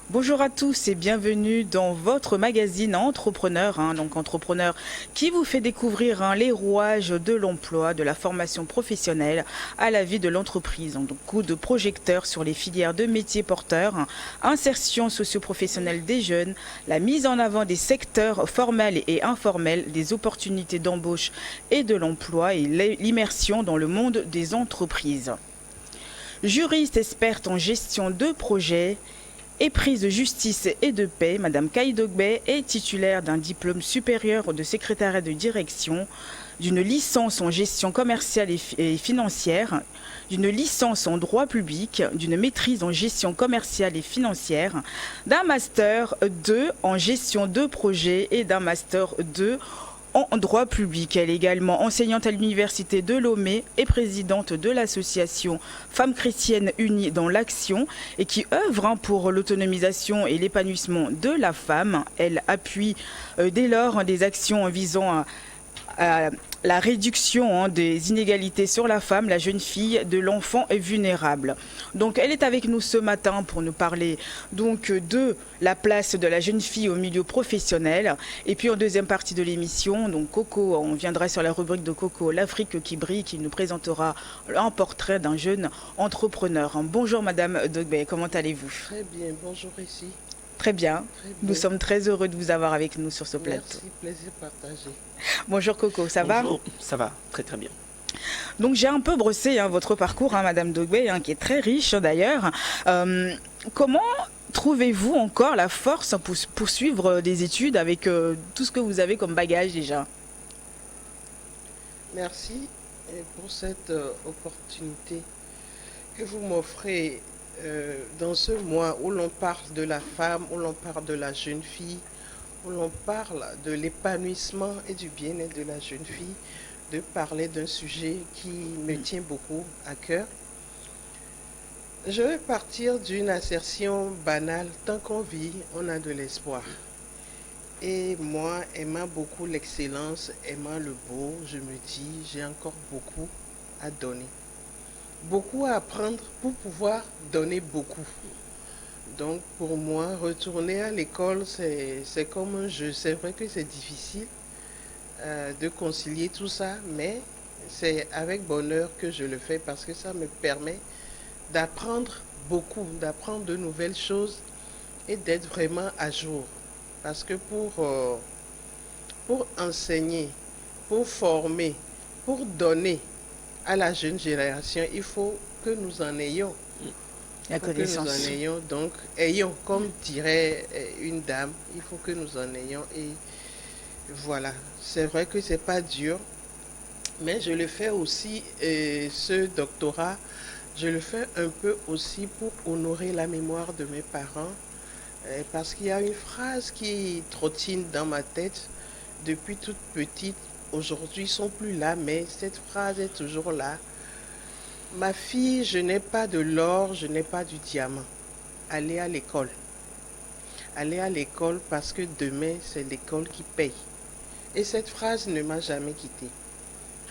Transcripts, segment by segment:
Bonjour à tous et bienvenue dans votre magazine Entrepreneur, donc Entrepreneur qui vous fait découvrir les rouages de l'emploi, de la formation professionnelle à la vie de l'entreprise. Donc coup de projecteur sur les filières de métiers porteurs, insertion socio-professionnelle des jeunes, la mise en avant des secteurs formels et informels, des opportunités d'embauche et de l'emploi et l'immersion dans le monde des entreprises. Juriste experte en gestion de projets, éprise de justice et de paix, Madame Kaïdogbe est titulaire d'un diplôme supérieur de secrétariat de direction, d'une licence en gestion commerciale et financière, d'une licence en droit public, d'une maîtrise en gestion commerciale et financière, d'un master 2 en gestion de projet et d'un master 2 en droit public. Elle est également enseignante à l'université de Lomé et présidente de l'association Femmes chrétiennes unies dans l'action et qui œuvre pour l'autonomisation et l'épanouissement de la femme. Elle appuie dès lors des actions visant à la réduction des inégalités sur la femme, la jeune fille, de l'enfant vulnérable. Donc elle est avec nous ce matin pour nous parler donc de la place de la jeune fille au milieu professionnel. Et puis en deuxième partie de l'émission, donc Coco, on viendra sur la rubrique de Coco, l'Afrique qui brille, qui nous présentera un portrait d'un jeune entrepreneur. Bonjour Madame Dogbe, comment allez-vous? Très bien, bonjour ici. Très bien. Très bien. Nous sommes très heureux de vous avoir avec nous sur ce plateau. Merci, plaisir partagé. Bonjour Coco, ça va? Bonjour, ça va, très très bien. Donc j'ai un peu brossé votre parcours, Madame Dogbe, qui est très riche d'ailleurs. Comment trouvez-vous encore la force pour poursuivre des études avec tout ce que vous avez comme bagage déjà? Merci pour cette opportunité que vous m'offrez dans ce mois où l'on parle de la femme, où l'on parle de la jeune fille, où l'on parle de l'épanouissement et du bien-être de la jeune fille, de parler d'un sujet qui me tient beaucoup à cœur. Je vais partir d'une assertion banale. Tant qu'on vit, on a de l'espoir. Et moi, aimant beaucoup l'excellence, aimant le beau, je me dis, j'ai encore beaucoup à donner. Beaucoup à apprendre pour pouvoir donner beaucoup. Donc pour moi, retourner à l'école, c'est comme un jeu. C'est vrai que c'est difficile de concilier tout ça, mais c'est avec bonheur que je le fais parce que ça me permet d'apprendre beaucoup, d'apprendre de nouvelles choses et d'être vraiment à jour. Parce que pour enseigner, pour former, pour donner à la jeune génération, il faut que nous en ayons. La connaissance. Que nous en ayons, donc ayons, comme dirait une dame, il faut que nous en ayons. Et voilà, c'est vrai que c'est pas dur, mais je le fais aussi, ce doctorat, je le fais un peu aussi pour honorer la mémoire de mes parents, parce qu'il y a une phrase qui trottine dans ma tête depuis toute petite. Aujourd'hui, ils sont plus là, mais cette phrase est toujours là. Ma fille, je n'ai pas de l'or, je n'ai pas du diamant. Allez à l'école. Allez à l'école parce que demain, c'est l'école qui paye. Et cette phrase ne m'a jamais quittée.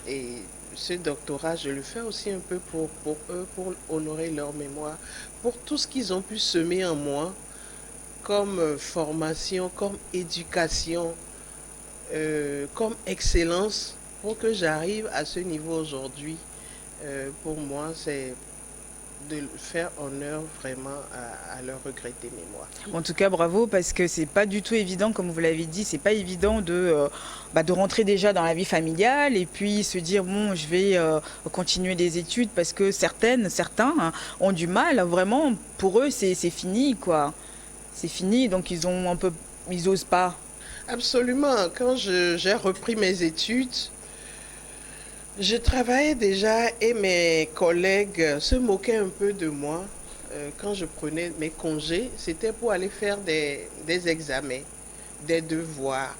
Et ce doctorat, je le fais aussi un peu pour eux, pour honorer leur mémoire, pour tout ce qu'ils ont pu semer en moi, comme formation, comme éducation, comme excellence, pour que j'arrive à ce niveau aujourd'hui. Pour moi, c'est de faire honneur vraiment à leur regrettée mémoire. En tout cas, bravo, parce que c'est pas du tout évident, comme vous l'avez dit, c'est pas évident de rentrer déjà dans la vie familiale et puis se dire bon, je vais continuer des études parce que certains ont du mal. Vraiment, pour eux, c'est fini, quoi. C'est fini, donc ils osent pas. Absolument. Quand j'ai repris mes études, je travaillais déjà et mes collègues se moquaient un peu de moi. Quand je prenais mes congés, c'était pour aller faire des examens, des devoirs.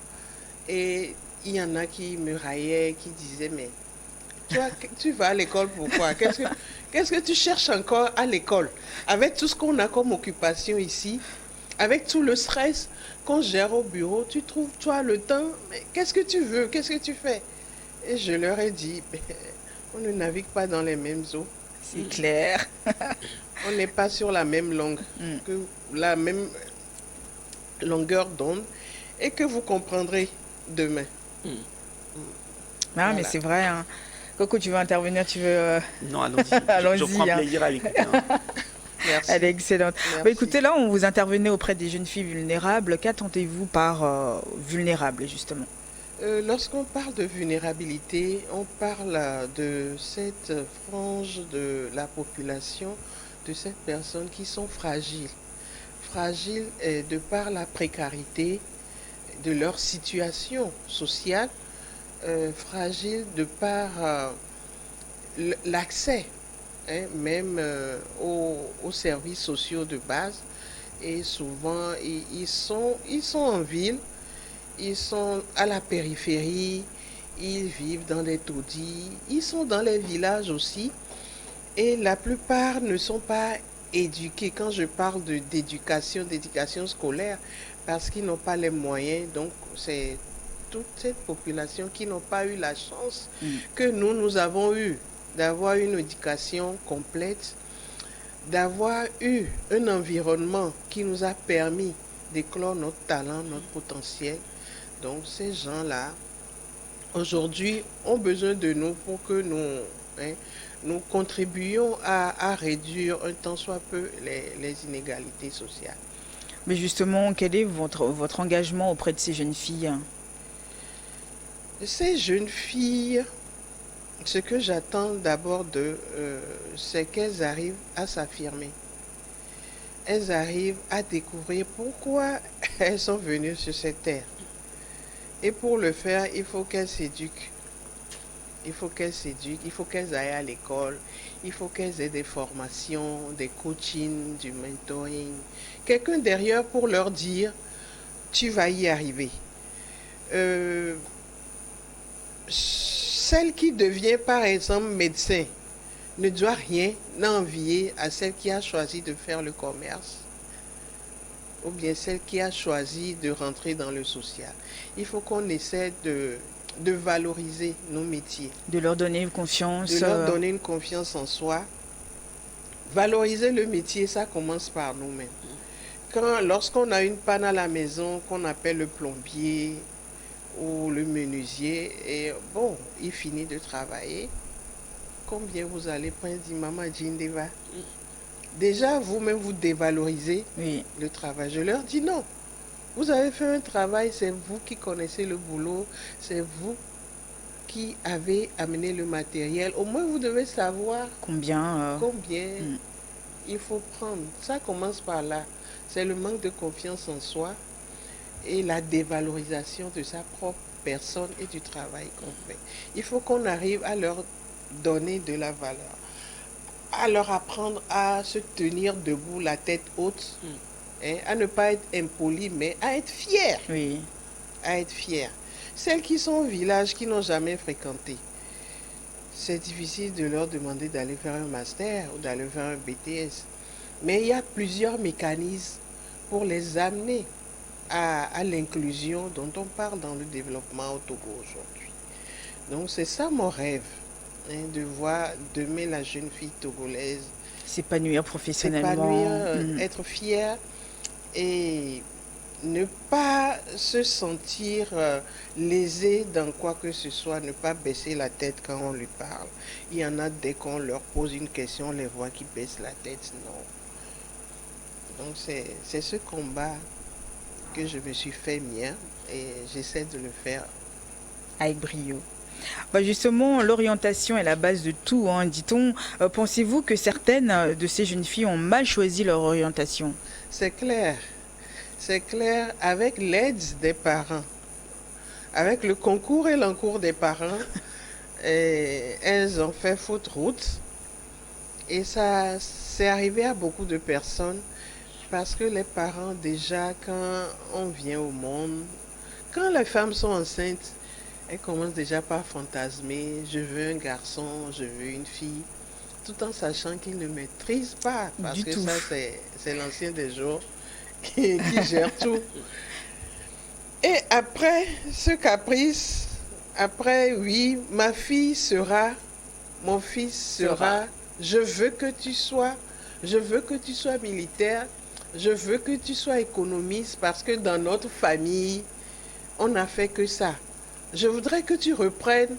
Et il y en a qui me raillaient, qui disaient, mais tu vas à l'école pourquoi? Qu'est-ce que tu cherches encore à l'école? Avec tout ce qu'on a comme occupation ici, avec tout le stress qu'on gère au bureau, tu trouves toi le temps, mais qu'est-ce que tu veux? Qu'est-ce que tu fais? Et je leur ai dit, on ne navigue pas dans les mêmes eaux. C'est clair. On n'est pas sur la même langue. Que la même longueur d'onde et que vous comprendrez demain. Hmm. Ah, Voilà. mais c'est vrai, hein. Coco, tu veux intervenir, tu veux... Non, allons-y. Allons-y, Je prends hein. plaisir à l'écouter. Hein. Merci. Elle est excellente. Merci. Bah, écoutez, là, on vous intervenez auprès des jeunes filles vulnérables. Qu'attendez-vous par vulnérable, justement? Lorsqu'on parle de vulnérabilité, on parle de cette frange de la population, de ces personnes qui sont fragiles. Fragiles de par la précarité de leur situation sociale, fragiles de par l'accès, hein, même aux services sociaux de base. Et souvent, ils sont en ville. Ils sont à la périphérie, ils vivent dans des taudis, ils sont dans les villages aussi. Et la plupart ne sont pas éduqués. Quand je parle d'éducation scolaire, parce qu'ils n'ont pas les moyens. Donc, c'est toute cette population qui n'ont pas eu la chance que nous avons eu d'avoir une éducation complète, d'avoir eu un environnement qui nous a permis d'éclore notre talent, notre potentiel. Donc ces gens-là, aujourd'hui, ont besoin de nous pour que nous contribuions à réduire un tant soit peu les inégalités sociales. Mais justement, quel est votre engagement auprès de ces jeunes filles? Ces jeunes filles, ce que j'attends d'abord c'est qu'elles arrivent à s'affirmer. Elles arrivent à découvrir pourquoi elles sont venues sur cette terre. Et pour le faire, il faut qu'elles s'éduquent. Il faut qu'elles aillent à l'école. Il faut qu'elles aient des formations, des coachings, du mentoring. Quelqu'un derrière pour leur dire, tu vas y arriver. Celle qui devient par exemple médecin ne doit rien envier à celle qui a choisi de faire le commerce ou bien celle qui a choisi de rentrer dans le social. Il faut qu'on essaie de valoriser nos métiers. De leur donner une confiance. De leur donner une confiance en soi. Valoriser le métier, ça commence par nous-mêmes. Lorsqu'on a une panne à la maison, qu'on appelle le plombier ou le menuisier, et bon, il finit de travailler, combien vous allez prendre, dit maman Djindeva? Déjà, vous-même, vous dévalorisez le travail. Je leur dis non. Vous avez fait un travail, c'est vous qui connaissez le boulot, c'est vous qui avez amené le matériel. Au moins, vous devez savoir combien il faut prendre. Ça commence par là. C'est le manque de confiance en soi et la dévalorisation de sa propre personne et du travail qu'on fait. Il faut qu'on arrive à leur donner de la valeur, à leur apprendre à se tenir debout, la tête haute, à ne pas être impoli, mais à être fier. Oui. À être fier. Celles qui sont au village, qui n'ont jamais fréquenté, c'est difficile de leur demander d'aller faire un master ou d'aller faire un BTS. Mais il y a plusieurs mécanismes pour les amener à l'inclusion dont on parle dans le développement au Togo aujourd'hui. Donc c'est ça mon rêve, de voir demain la jeune fille togolaise s'épanouir professionnellement, être fière et ne pas se sentir lésée dans quoi que ce soit, ne pas baisser la tête quand on lui parle. Il y en a, dès qu'on leur pose une question, on les voit qui baissent la tête. Non. Donc c'est ce combat que je me suis fait mien et j'essaie de le faire avec brio. Bah justement, l'orientation est la base de tout, hein, dit-on. Pensez-vous que certaines de ces jeunes filles ont mal choisi leur orientation? C'est clair. C'est clair, avec l'aide des parents, avec le concours et l'encours des parents, elles ont fait faute route. Et ça, c'est arrivé à beaucoup de personnes parce que les parents, déjà, quand on vient au monde, quand les femmes sont enceintes, elles commencent déjà par fantasmer, je veux un garçon, je veux une fille, tout en sachant qu'ils ne maîtrisent pas, parce que ça, c'est l'ancien des jours qui gère tout. Et après ce caprice, après, oui, ma fille sera, mon fils sera, je veux que tu sois militaire, Je veux que tu sois économiste parce que dans notre famille, on n'a fait que ça. Je voudrais que tu reprennes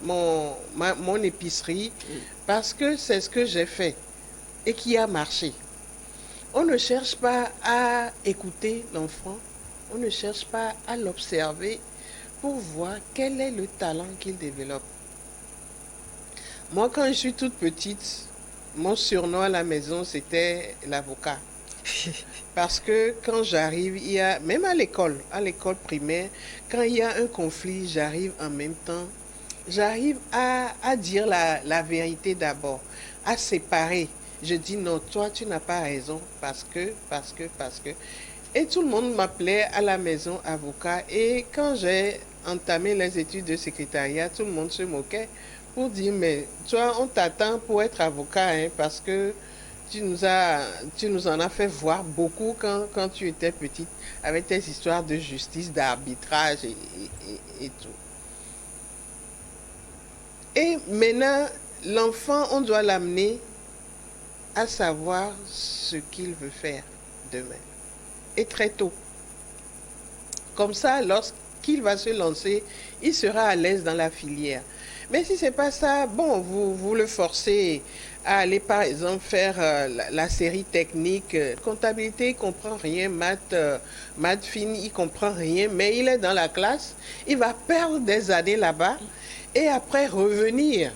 mon épicerie parce que c'est ce que j'ai fait et qui a marché. On ne cherche pas à écouter l'enfant, on ne cherche pas à l'observer pour voir quel est le talent qu'il développe. Moi, quand je suis toute petite, mon surnom à la maison, c'était l'avocat. Parce que quand j'arrive, il y a, même à l'école primaire, quand il y a un conflit, j'arrive en même temps. J'arrive à dire la vérité d'abord, à séparer. Je dis non, toi tu n'as pas raison parce que. Et tout le monde m'appelait à la maison avocat. Et quand j'ai entamé les études de secrétariat, tout le monde se moquait pour dire mais toi on t'attend pour être avocat hein, parce que tu nous en as fait voir beaucoup quand tu étais petite avec tes histoires de justice, d'arbitrage et tout. Et maintenant, l'enfant, on doit l'amener à savoir ce qu'il veut faire demain. Et très tôt. Comme ça, lorsqu'il va se lancer, il sera à l'aise dans la filière. Mais si ce n'est pas ça, bon, vous le forcez à aller, par exemple, faire la série technique. Comptabilité, il ne comprend rien. Maths fine, il ne comprend rien. Mais il est dans la classe. Il va perdre des années là-bas. Et après revenir.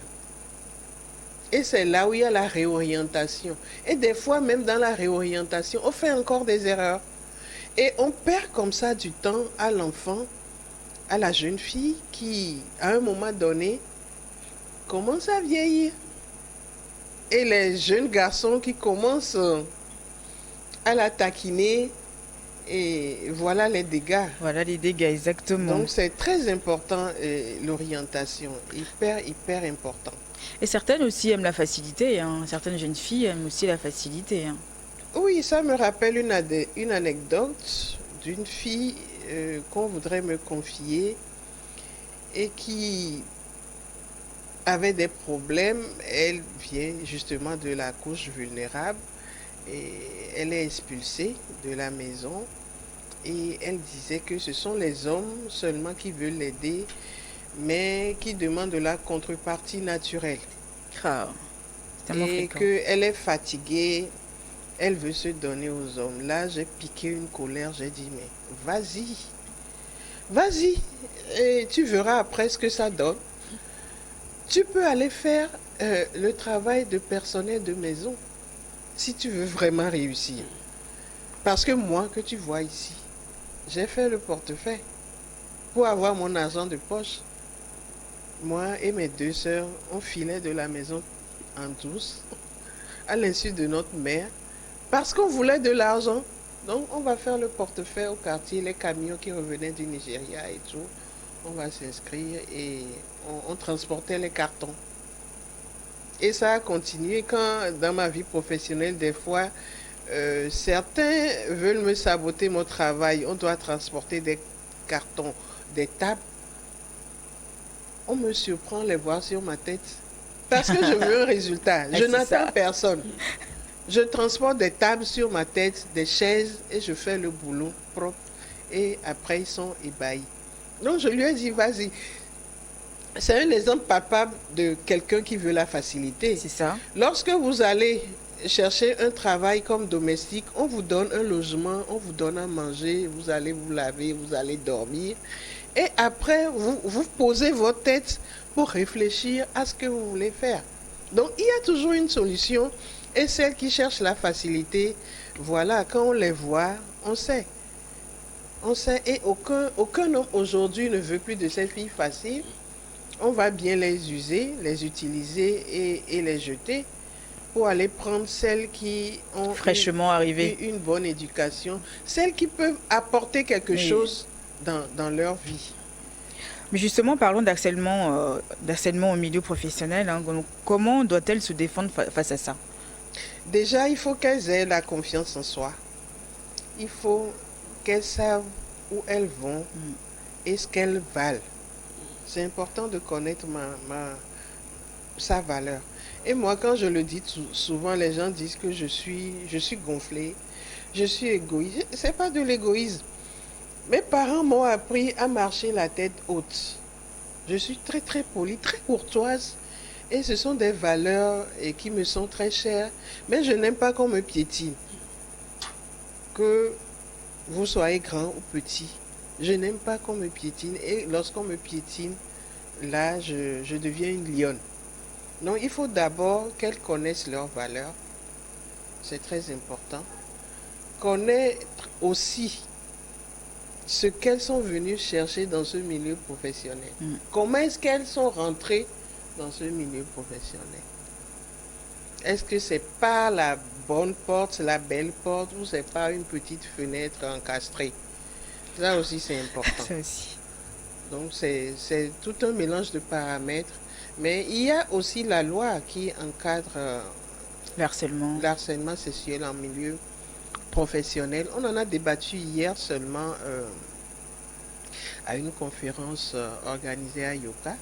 Et c'est là où il y a la réorientation. Et des fois, même dans la réorientation, on fait encore des erreurs. Et on perd comme ça du temps à l'enfant, à la jeune fille qui, à un moment donné, commence à vieillir. Et les jeunes garçons qui commencent à la taquiner. Et voilà les dégâts. Voilà les dégâts, exactement. Donc c'est très important l'orientation, hyper important. Et certaines aussi aiment la facilité, hein. Certaines jeunes filles aiment aussi la facilité. Hein. Oui, ça me rappelle une anecdote d'une fille qu'on voudrait me confier et qui avait des problèmes. Elle vient justement de la couche vulnérable et elle est expulsée de la maison. Et elle disait que ce sont les hommes seulement qui veulent l'aider, mais qui demandent de la contrepartie naturelle. Ah, et qu'elle est fatiguée, elle veut se donner aux hommes. Là, j'ai piqué une colère, j'ai dit, mais vas-y, et tu verras après ce que ça donne. Tu peux aller faire le travail de personnel de maison, si tu veux vraiment réussir. Parce que moi, que tu vois ici, j'ai fait le portefeuille pour avoir mon argent de poche. Moi et mes deux sœurs, on filait de la maison en douce, à l'insu de notre mère, parce qu'on voulait de l'argent. Donc on va faire le portefeuille au quartier, les camions qui revenaient du Nigeria et tout. On va s'inscrire et on transportait les cartons. Et ça a continué quand, dans ma vie professionnelle, des fois, certains veulent me saboter mon travail. On doit transporter des cartons, des tables. On me surprend les voir sur ma tête. Parce que je veux un résultat. Je n'attends personne. Je transporte des tables sur ma tête, des chaises, et je fais le boulot propre. Et après, ils sont ébahis. Donc, je lui ai dit, vas-y. C'est un exemple palpable de quelqu'un qui veut la facilité. C'est ça. Lorsque vous allez chercher un travail comme domestique, on vous donne un logement, on vous donne à manger, vous allez vous laver, vous allez dormir. Et après, vous posez votre tête pour réfléchir à ce que vous voulez faire. Donc, il y a toujours une solution. Et celles qui cherchent la facilité, voilà, quand on les voit, on sait. On sait. Et aucun homme aujourd'hui ne veut plus de ces filles faciles. On va bien les user, les utiliser et les jeter pour aller prendre celles qui ont fraîchement arrivées, une bonne éducation, celles qui peuvent apporter quelque chose dans leur vie. Mais justement, parlons d'harcèlement au milieu professionnel. Hein. Comment doit-elle se défendre face à ça? Déjà, il faut qu'elles aient la confiance en soi. Il faut qu'elles savent où elles vont et ce qu'elles valent. C'est important de connaître sa valeur. Et moi, quand je le dis souvent, les gens disent que je suis gonflée. je suis égoïste. C'est pas de l'égoïsme. Mes parents m'ont appris à marcher la tête haute. Je suis très très polie, très courtoise. Et ce sont des valeurs qui me sont très chères. Mais je n'aime pas qu'on me piétine. Que vous soyez grand ou petit, je n'aime pas qu'on me piétine. Et lorsqu'on me piétine, là, je deviens une lionne. Donc, il faut d'abord qu'elles connaissent leurs valeurs. C'est très important. Connaître aussi ce qu'elles sont venues chercher dans ce milieu professionnel. Comment est-ce qu'elles sont rentrées dans ce milieu professionnel? Est-ce que c'est par la bonne porte, la belle porte, ou c'est par une petite fenêtre encastrée? Ça aussi, c'est important. Ça aussi. Donc, c'est tout un mélange de paramètres. Mais il y a aussi la loi qui encadre Le l'harcèlement sexuel en milieu professionnel. On en a débattu hier seulement à une conférence organisée à Yoka.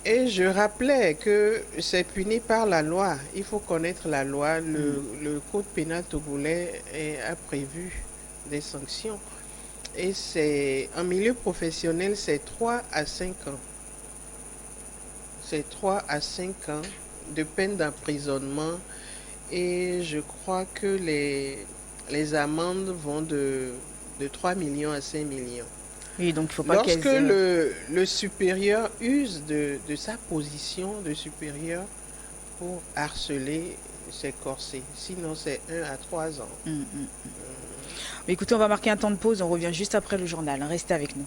Et je rappelais que c'est puni par la loi. Il faut connaître la loi. Le code pénal togolais a prévu des sanctions. Et c'est en milieu professionnel, c'est 3 à 5 ans. C'est 3 à 5 ans de peine d'emprisonnement. Et je crois que les amendes vont de 3 millions à 5 millions. Oui, donc il faut pas Lorsque le supérieur use de sa position de supérieur pour harceler, c'est corsé. Sinon, c'est 1 à 3 ans. Écoutez, on va marquer un temps de pause. On revient juste après le journal. Restez avec nous.